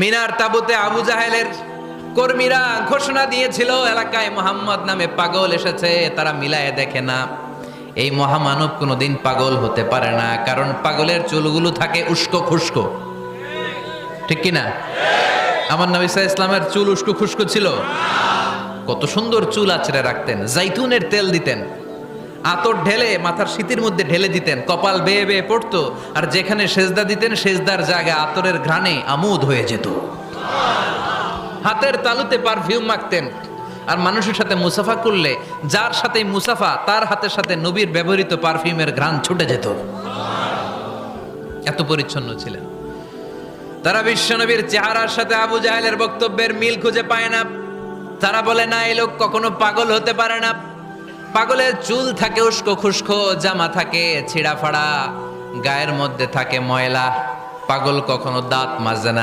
মিনার তাবুতে আবু জাহেলের কর্মীরা ঘোষণা দিয়েছিল, এলাকায় মোহাম্মদ নামে পাগল এসেছে। তারা মিলায়ে দেখে না, এই মহামানব কোনোদিন পাগল হতে পারে না, কারণ পাগলের চুলগুলো থাকে উস্কো খুস্কো। ঠিক কিনা? আমার নবী সাল্লাল্লাহু আলাইহি ইসলামের চুল উস্কো খুস্কো ছিল? কত সুন্দর চুল আঁচড়ে রাখতেন, জাইতুনের তেল দিতেন, আতর ঢেলে মাথার শীতের মধ্যে ঢেলে দিতেন, কপাল বেয়ে বেয়ে পড়তো, আর যেখানে সেজদা দিতেন সেজদার জায়গা আতরের ঘ্রাণে আমোদ হয়ে যেত। হাতের তালুতে পারফিউম মাখতেন, আর মানুষের সাথে মুসাফা করলে যার সাথে মুসাফা তার হাতের সাথে নবীর ব্যবহৃত পারফিউমের ঘ্রাণ ছুটে যেত। এত পরিচ্ছন্ন ছিলেন তারা। বিশ্বনবীর চেহারার সাথে আবু জাহেলের বক্তব্যের মিল খুঁজে পায় না। তারা বলে, না, এই লোক কখনো পাগল হতে পারে না। পাগলের চুল থাকে উস্কো খুস্কো, জামা থাকে ছিঁড়া ফাড়া, গায়ের মধ্যে থাকে ময়লা। পাগল কখনো দাঁত মাজে না।